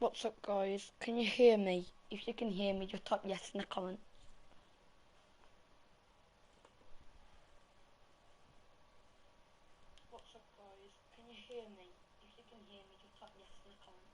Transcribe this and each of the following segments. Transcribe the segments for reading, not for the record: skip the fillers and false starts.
What's up, guys? Can you hear me? If you can hear me, just type yes in the comment. What's up, guys? Can you hear me? If you can hear me, just type yes in the comment.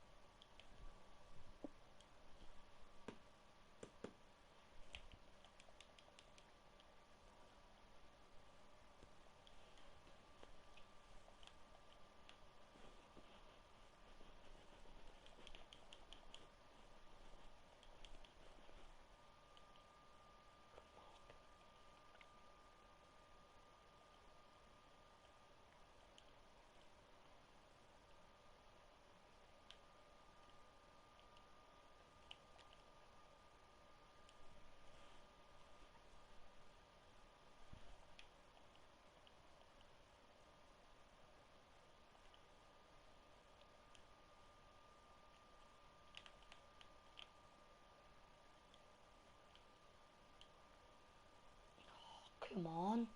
Come on.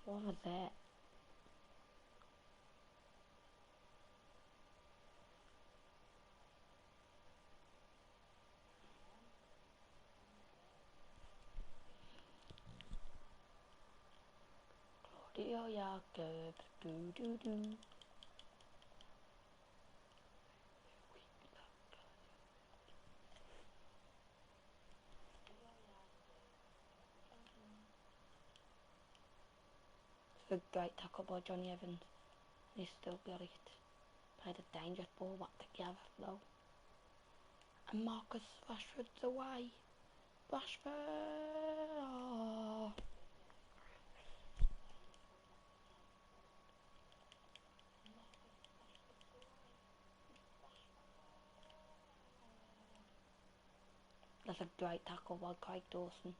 What was that? Claudio Jakob. Do do do. It's a great tackle by Johnny Evans. He's still got it. Played a dangerous ball back to Gav though. And Marcus Rashford's away. Rashford. Oh. That's a great tackle by Craig Dawson.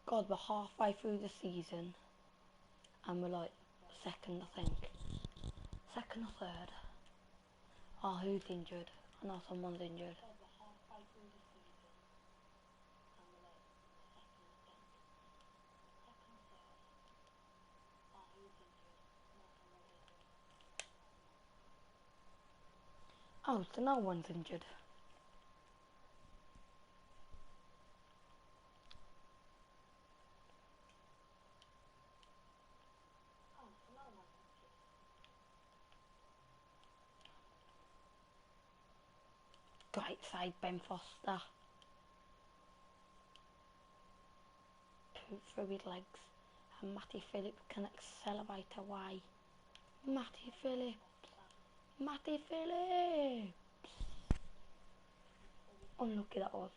God, we're halfway through the season and we're like second, I think. Second or third. Oh, who's injured? I know someone's injured. Oh, so no one's injured. Great side, Ben Foster. Put through his legs. And Matty Phillips can accelerate away. Matty Phillips. Matty Phillips. Unlucky that was.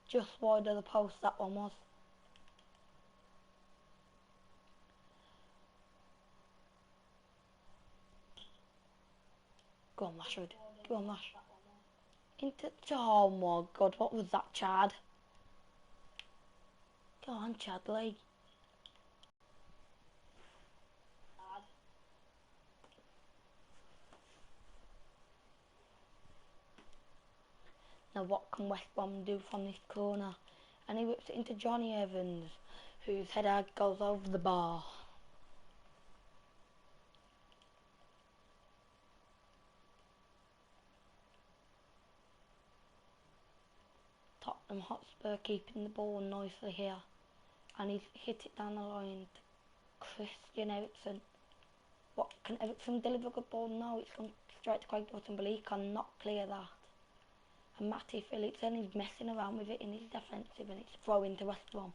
Just wide of the post that one was. Go on, Rashford. Go on, Rash. Into. Oh my God, what was that, Chad? Go on, Chadley. Now what can West Brom do from this corner? And he whips it into Johnny Evans, whose header goes over the bar. Tottenham Hotspur keeping the ball nicely here. And he's hit it down the line to Christian Eriksen. What, can Eriksen deliver a good ball? No, it's gone straight to Craig Dawson, but he cannot clear that. And Matty Phillips then is messing around with it in his defensive and it's throw into West Brom.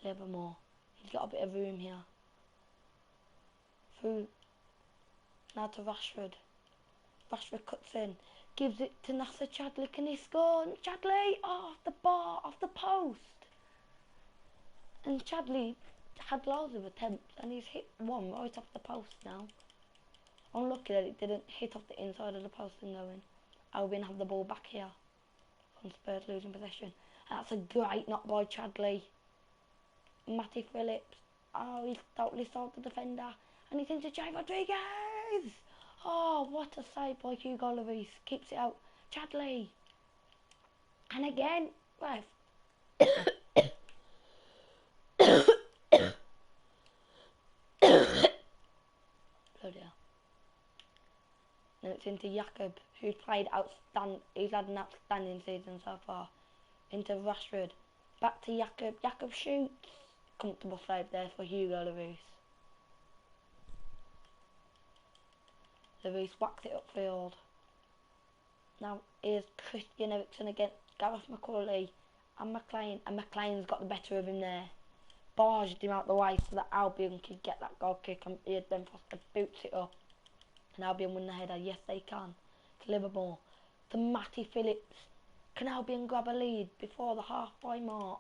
Livermore. He's got a bit of room here. Through. Now to Rashford. Rashford cuts in. Gives it to Nasser Chadley. Can he score? Chadley! Oh, off the bar, off the post. And Chadley had loads of attempts and he's hit one right off the post now. Unlucky that it didn't hit off the inside of the post and go in. Albion have the ball back here. On Spurs losing possession. And that's a great knock by Chadley. Matty Phillips. Oh, he's totally sold the defender. And he's into Jay Rodriguez. Oh, what a save by Hugo Lloris. Keeps it out. Chadley. And again, ref. Bloody hell. Then it's into Jakob, who's played outstanding. He's had an outstanding season so far. Into Rashford. Back to Jakob. Jakob shoots. Comfortable save there for Hugo Lloris. Lloris whacks it upfield. Now here's Christian Eriksen against Gareth McCauley and McLean. And McLean's got the better of him there. Barged him out the way so that Albion could get that goal kick. And here's Ben Foster boots it up. And Albion win the header. Yes, they can. To Liverpool. To Matty Phillips. Can Albion grab a lead before the halfway mark?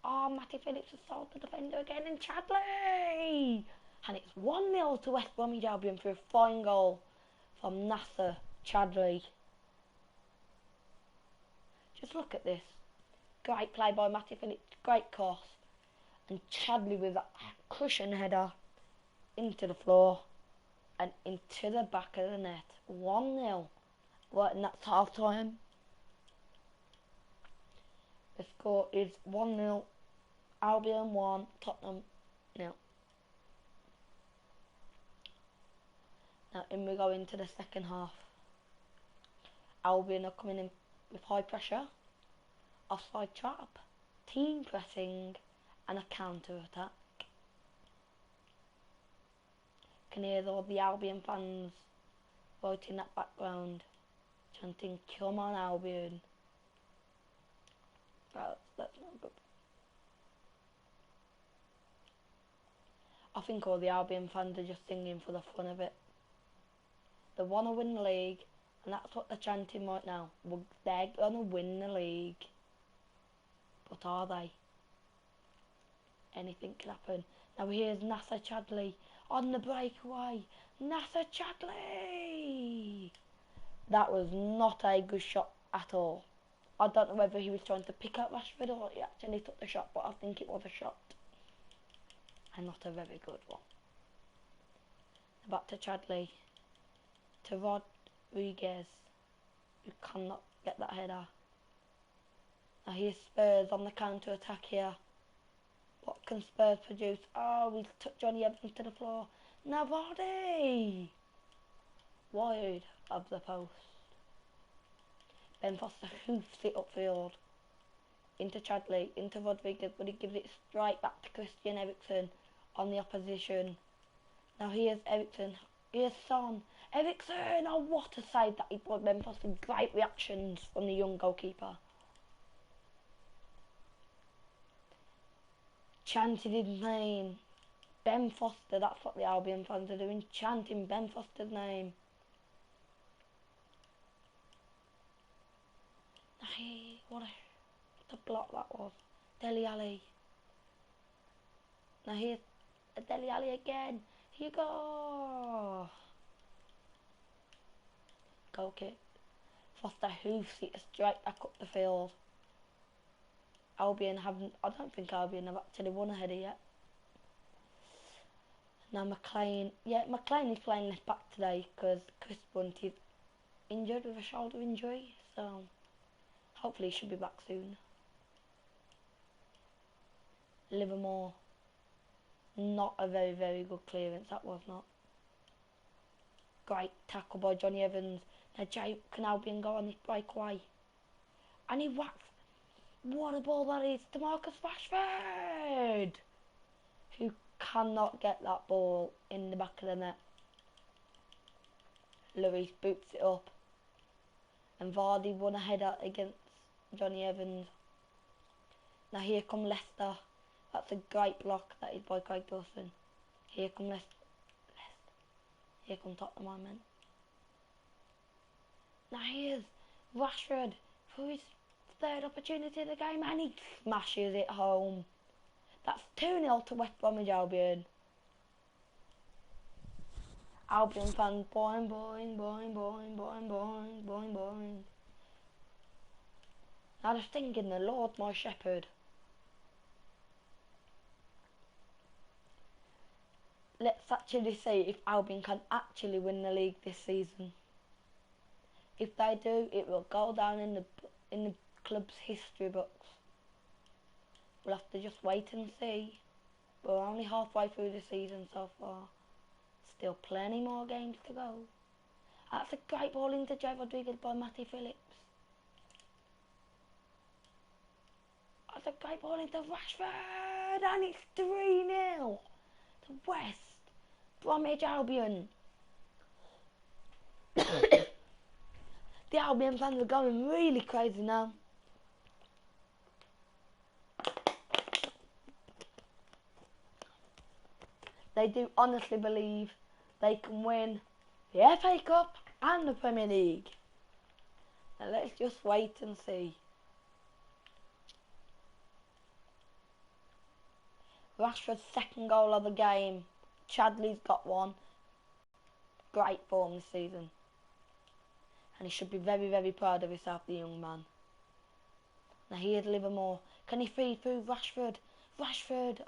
Oh, Matty Phillips has sold the defender again in Chadley. And it's 1-0 to West Bromwich Albion for a fine goal from Nasser Chadley. Just look at this. Great play by Matty Phillips. Great cross. And Chadley with that cushion header into the floor and into the back of the net. 1-0. Right, and that's half time. The score is 1-0. Albion 1, Tottenham 0. Now in we go into the second half. Albion are coming in with high pressure, offside trap, team pressing and a counter attack. Can hear all the Albion fans right in that background chanting, "Come on Albion." Well, that's not good. I think all the Albion fans are just singing for the fun of it. They want to win the league, and that's what they're chanting right now. They're going to win the league. But are they? Anything can happen. Now here's Nasser Chadley on the breakaway. Nasser Chadley! That was not a good shot at all. I don't know whether he was trying to pick up Rashford or he actually took the shot, but I think it was a shot. And not a very good one. Back to Chadley. To Rodriguez, who cannot get that header. Now here's Spurs on the counter attack here. What can Spurs produce? Oh, we took Johnny Evans to the floor. Now Vardy! Wide of the post. Ben Foster hoofs it upfield. Into Chadley, into Rodriguez, but he gives it straight back to Christian Eriksen on the opposition. Now here's Eriksen. Here's Son. Eriksen! Oh, what a save that he brought Ben Foster. Great reactions from the young goalkeeper. Chanted his name. Ben Foster, that's what the Albion fans are doing. Chanting Ben Foster's name. Hey, what a block that was. Dele Alli. Now here's Dele Alli again. Here you go. Goal kick. Foster hoofs it straight back up the field. Albion haven't, I don't think Albion have actually won a header yet. Now McLean, yeah, McLean is playing left back today because Chris Bunt is injured with a shoulder injury, so hopefully he should be back soon. Livermore, not a very, very good clearance, that was not. Great tackle by Johnny Evans. Now can Albion go on this breakaway? And he whacks. What a ball that is to Marcus Rashford, who cannot get that ball in the back of the net. Lloris boots it up. And Vardy won a header against Johnny Evans. Now here come Leicester. That's a great block. That is by Craig Dawson. Here come Leicester. Here come Tottenham, I meant. Now here's Rashford for his third opportunity of the game, and he smashes it home. That's 2-0 to West Bromwich Albion. Albion fans, boing, boing, boing, boing, boing, boing, boing, boing. Now they're thinking, the Lord my shepherd. let's actually see if Albion can actually win the league this season. If they do, it will go down in the club's history books. We'll have to just wait and see. We're only halfway through the season so far. Still plenty more games to go. That's a great ball into Rio Edwards by Matty Phillips. That's a great ball into Rashford, and it's 3-0 to West Bromwich Albion. The Albion fans are going really crazy now. They do honestly believe they can win the FA Cup and the Premier League. Now let's just wait and see. Rashford's second goal of the game. Chadley's got one. Great form this season. And he should be very, very proud of himself, the young man. Now here's Livermore. Can he feed through Rashford? Rashford,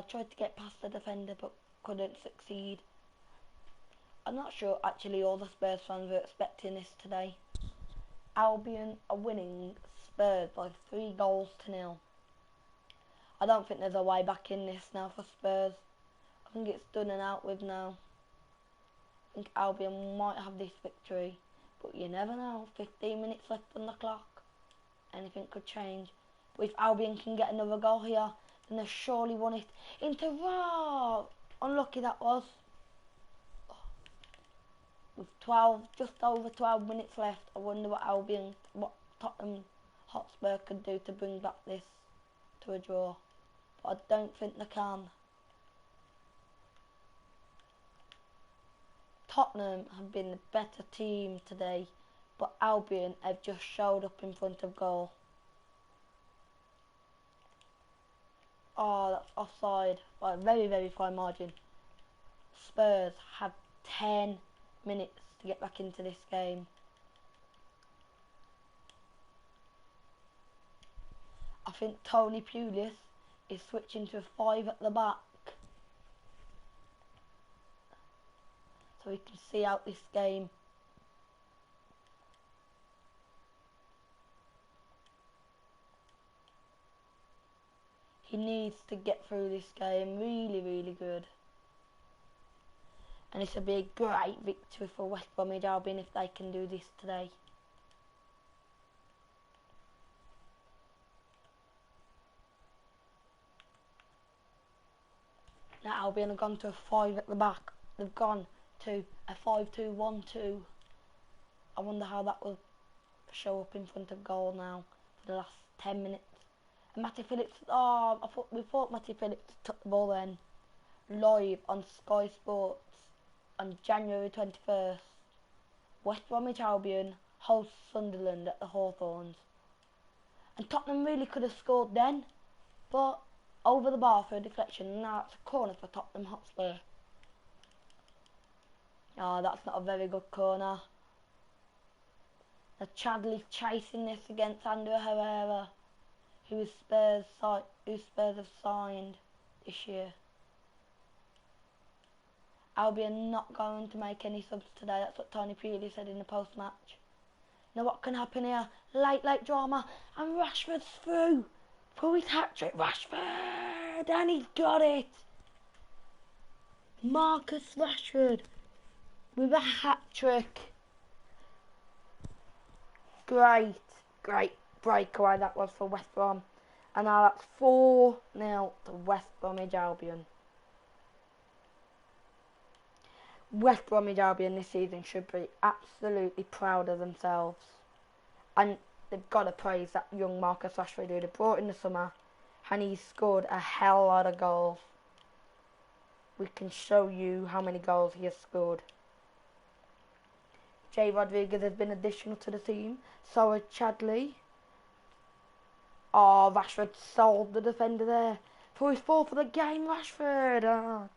tried to get past the defender but couldn't succeed. I'm not sure actually all the Spurs fans were expecting this today. Albion are winning Spurs by 3-0. I don't think there's a way back in this now for Spurs. I think it's done and out with now. I think Albion might have this victory, but you never know. 15 minutes left on the clock. Anything could change. But if Albion can get another goal here, then they've surely won it. Into Raw! Unlucky that was. With just over 12 minutes left, I wonder what Tottenham Hotspur could do to bring back this to a draw. But I don't think they can. Tottenham have been the better team today, but Albion have just showed up in front of goal. Oh, that's offside by a very, very fine margin. Spurs have 10 minutes to get back into this game. I think Tony Pulis is switching to a 5 at the back, so we can see out this game. He needs to get through this game really, really good. And this will be a great victory for West Bromwich Albion if they can do this today. Now Albion have gone to a 5 at the back. They've gone to a 5-2-1-2. I wonder how that will show up in front of goal now for the last 10 minutes. And Matty Phillips, we thought Matty Phillips took the ball then. Live on Sky Sports on January 21st. West Bromwich Albion hosts Sunderland at the Hawthorns. And Tottenham really could have scored then, but over the bar for a deflection, and now it's a corner for Tottenham Hotspur. Oh, that's not a very good corner. Now Chadley's chasing this against Andrew Herrera, who Spurs have signed this year. Albion not going to make any subs today. That's what Tony Pulis said in the post-match. Now what can happen here? Late drama, and Rashford's through for his hat-trick. Rashford, and he's got it. Marcus Rashford with a hat-trick. Great breakaway that was for West Brom. And now that's 4-0 to West Bromwich Albion. West Bromwich Albion this season should be absolutely proud of themselves. And they've got to praise that young Marcus Rashford who they brought in the summer. And he's scored a hell lot of goals. We can show you how many goals he has scored. Jay Rodriguez has been additional to the team. So has Chadley. Oh, Rashford sold the defender there. For his fourth of the game, Rashford.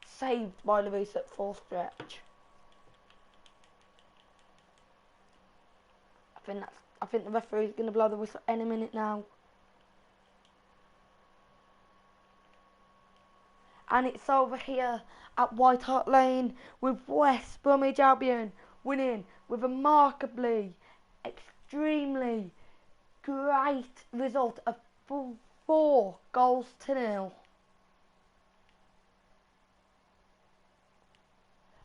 Saved by Lewis at full stretch. I think the referee's going to blow the whistle any minute now. And it's over here at White Hart Lane with West Bromwich Albion winning with a remarkably, extremely great result of 4-0.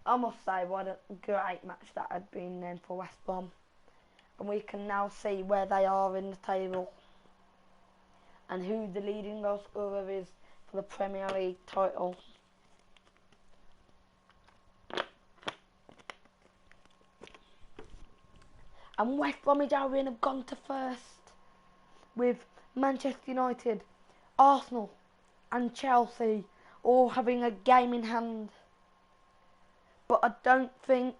I must say, what a great match that had been then for West Brom. And we can now see where they are in the table and who the leading goal scorer is for the Premier League title. And West Bromwich Albion have gone to first with Manchester United, Arsenal and Chelsea all having a game in hand. But I don't think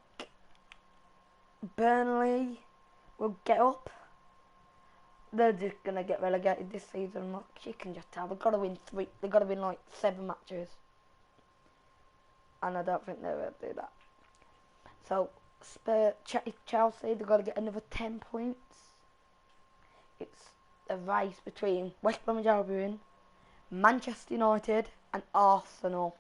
Burnley will get up. They're just going to get relegated this season. Look, you can just tell. They've got to win like 7 matches. And I don't think they'll do that. So, Chelsea, they've got to get another 10 points. It's a race between West Bromwich Albion, Manchester United and Arsenal.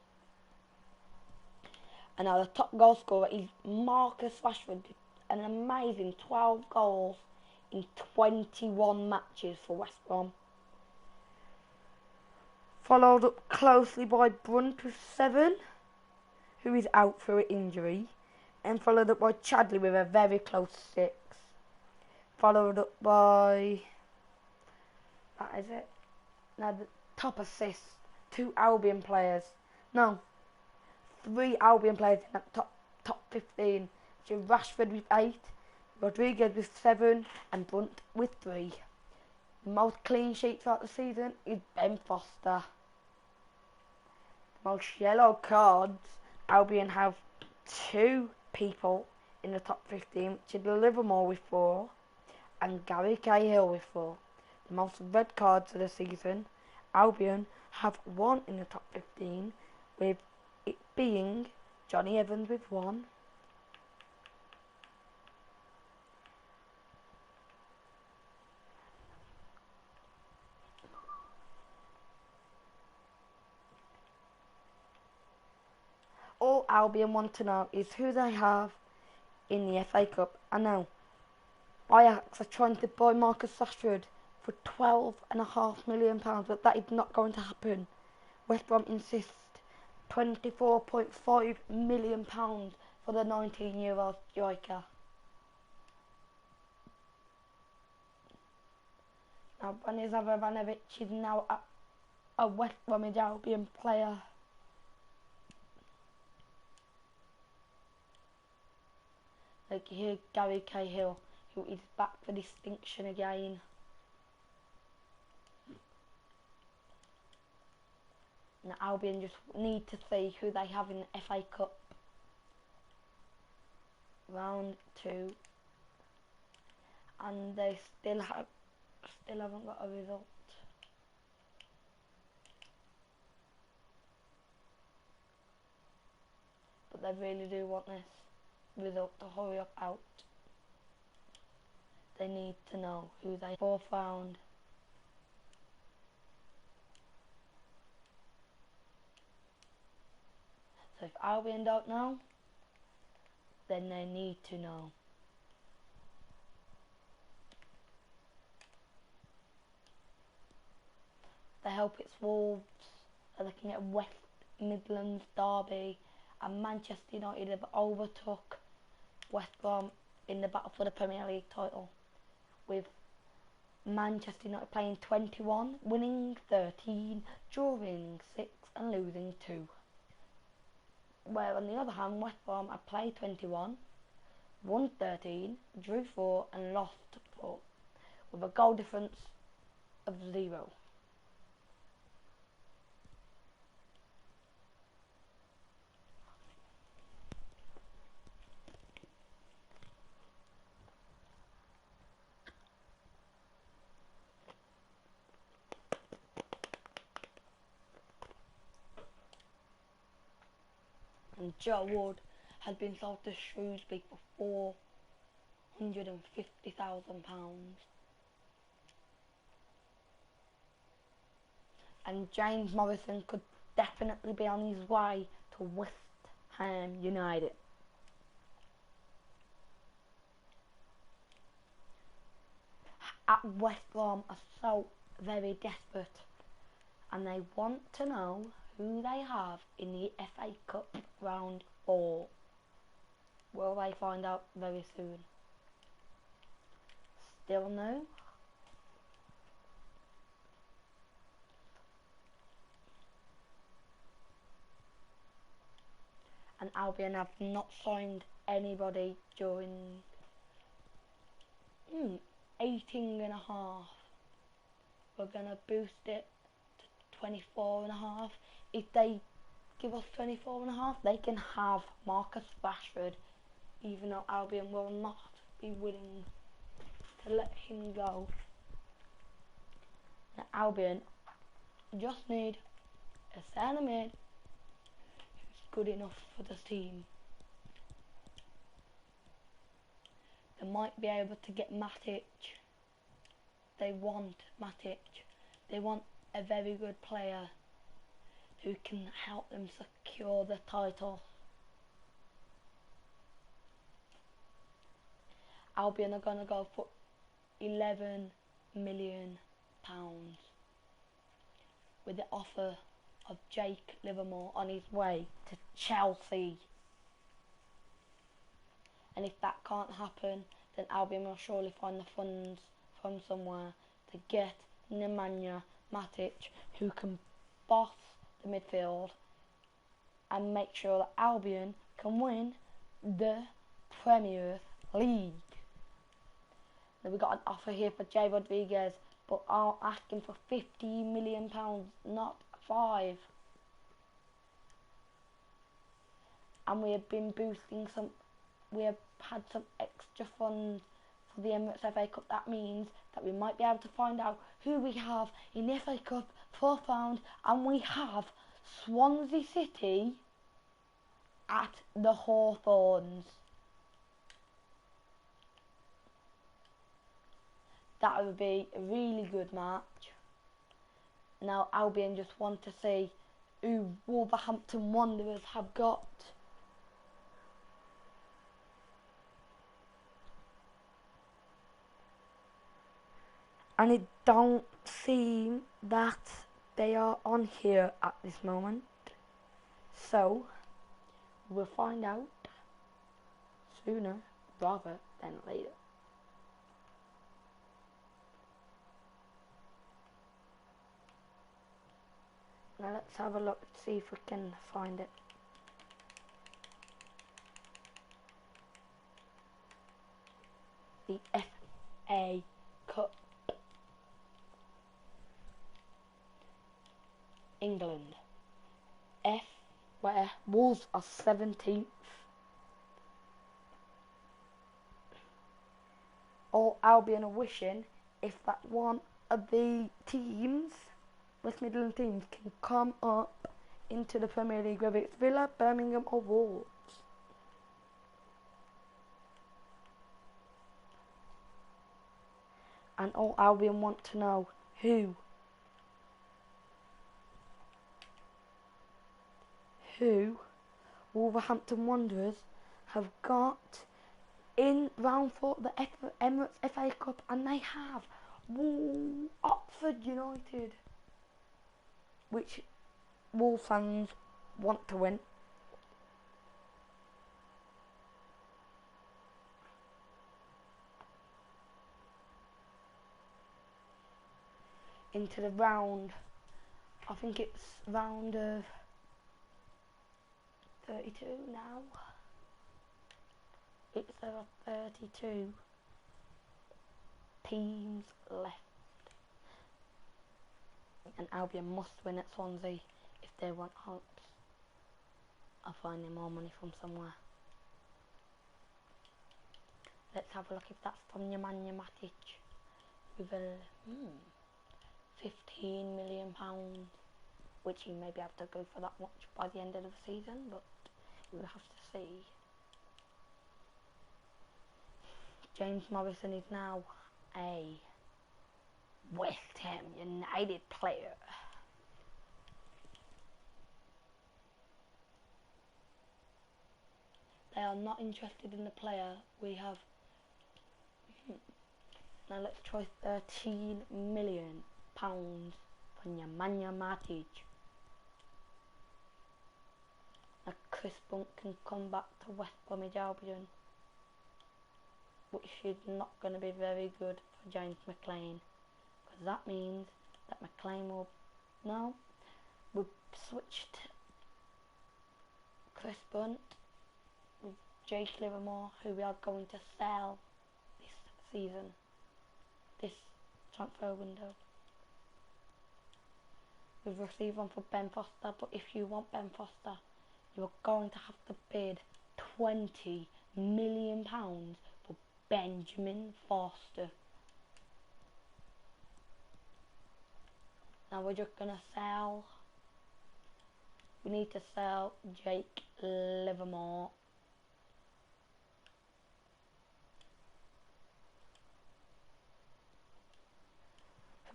And now the top goal scorer is Marcus Rashford, an amazing 12 goals in 21 matches for West Brom. Followed up closely by Brunt with 7, who is out for an injury. And followed up by Chadley with a very close 6. Followed up by... that is it. Now the top assists, 2 Albion players. No, 3 Albion players in that top 15. Which is Rashford with 8, Rodriguez with 7 and Brunt with 3. The most clean sheets throughout the season is Ben Foster. The most yellow cards, Albion have 2 people in the top 15, which is Livermore with 4 and Gary Cahill with 4. The most red cards of the season, Albion have 1 in the top 15, with it being Johnny Evans with 1, all Albion want to know is who they have in the FA Cup. I know Ajax are trying to buy Marcus Rashford for £12.5 million, but that is not going to happen. West Brom insist £24.5 million for the 19-year-old striker. Now, Branislav Ivanovic is now a West Bromwich Albion player. Like here, Gary Cahill, who is back for distinction again. Now Albion just need to see who they have in the FA Cup. Round 2. And they still haven't got a result. But they really do want this result to hurry up out. They need to know who they 4th round. So if Albion don't know, then they need to know. They hope it's Wolves, so they can get West Midlands Derby, and Manchester United have overtook West Brom in the battle for the Premier League title, with Manchester United playing 21, winning 13, drawing 6 and losing 2. Where on the other hand, West Brom have played 21, won 13, drew 4 and lost 4, with a goal difference of 0. And Joe Wood has been sold to Shrewsbury for £450,000. And James Morrison could definitely be on his way to West Ham United. At West Brom are so very desperate, and they want to know who they have in the FA Cup round 4. Will they find out very soon? Still no? And Albion have not signed anybody during 18 and a half. We're going to boost it to 24 and a half. If they give us 24 and a half, they can have Marcus Rashford, even though Albion will not be willing to let him go. Now, Albion just need a centre mid who's good enough for the team. They might be able to get Matic. They want Matic. They want a very good player who can help them secure the title. Albion are going to go for £11 million with the offer of Jake Livermore on his way to Chelsea. And if that can't happen, then Albion will surely find the funds from somewhere to get Nemanja Matic, who can boss the midfield and make sure that Albion can win the Premier League. Now we got an offer here for Jay Rodriguez, but I'm asking for £50 million, not 5. And we have been boosting some. We have had some extra funds for the Emirates FA Cup. That means that we might be able to find out who we have in the FA Cup 4th round, and we have Swansea City at the Hawthorns. That would be a really good match. Now Albion just want to see who Wolverhampton Wanderers have got. And it don't seem that they are on here at this moment. So we'll find out sooner rather than later. Now let's have a look and see if we can find it. The FA Cup. England. Where Wolves are 17th. All Albion are wishing if that one of the teams, West Midland teams, can come up into the Premier League, whether it's Villa, Birmingham or Wolves. And all Albion want to know who Wolverhampton Wanderers have got in round 4 of the Emirates FA Cup, and they have Oxford United, which Wolves fans want to win. Into the round, I think it's round of 32 now. It's there are 32 teams left. And Albion must win at Swansea if they want hopes of finding more money from somewhere. Let's have a look if that's from Nemanja Matic with a £15 million, which he may be able to go for that much by the end of the season, but we'll have to see. James Morrison is now a West Ham United player. are not interested in the player, we have... Now let's try £13 million for Nemanja Matic. Now Chris Bunt can come back to West Bromwich Albion, which is not going to be very good for James McLean, because that means that McLean will... No, we've switched Chris Bunt with Jake Livermore, who we are going to sell this season, this transfer window. We've received one for Ben Foster, but if you want Ben Foster, you're going to have to bid £20 million for Benjamin Foster. Now we're just going to sell... We need to sell Jake Livermore.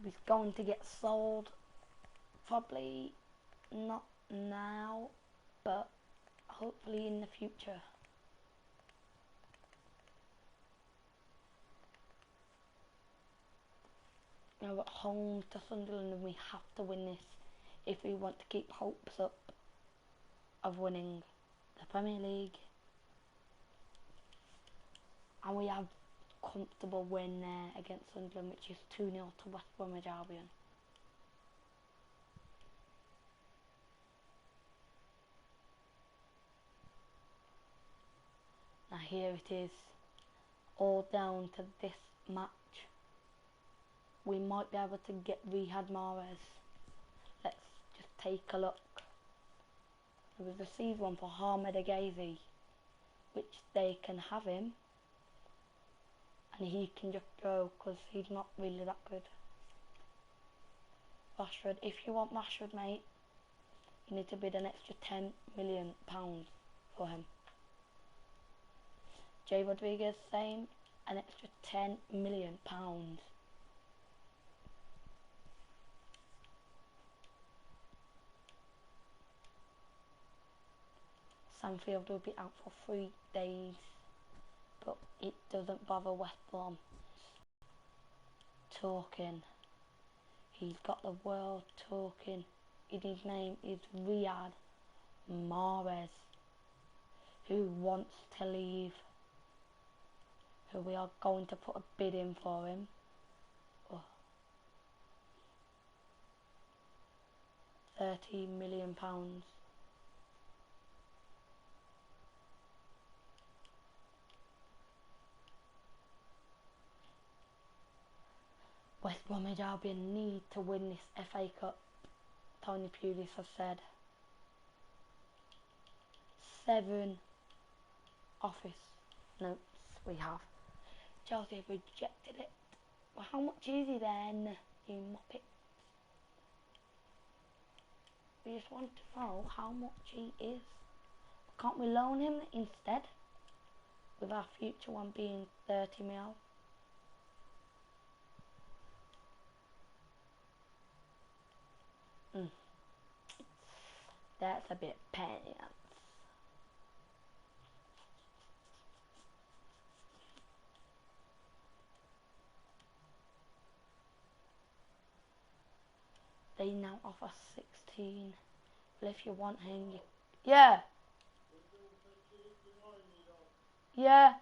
He's going to get sold. Probably not now, but hopefully in the future. Now we're at home to Sunderland and we have to win this if we want to keep hopes up of winning the Premier League. And we have a comfortable win there against Sunderland, which is 2-0 to West Bromwich Albion. Now here it is, all down to this match. We might be able to get Riyad Mahrez. Let's just take a look. We've received one for Ahmed Agazi, which they can have him, and he can just go because he's not really that good. Rashford, if you want Rashford, mate, you need to bid an extra £10 million for him. Jay Rodriguez, same, an extra £10 million. Sanfield will be out for 3 days, but it doesn't bother West Brom. Talking. He's got the world talking. His name is Riyad Mahrez, who wants to leave. So we are going to put a bid in for him. Oh. £13 million. West Bromwich Albion need to win this FA Cup. Tony Pulis has said. 7 office notes we have. Chelsea have rejected it. Well, how much is he then, you muppet? We just want to know how much he is. Can't we loan him instead? With our future one being 30 mil. That's a bit pants. They now offer 16. Well, if you want him, you... Yeah. Yeah.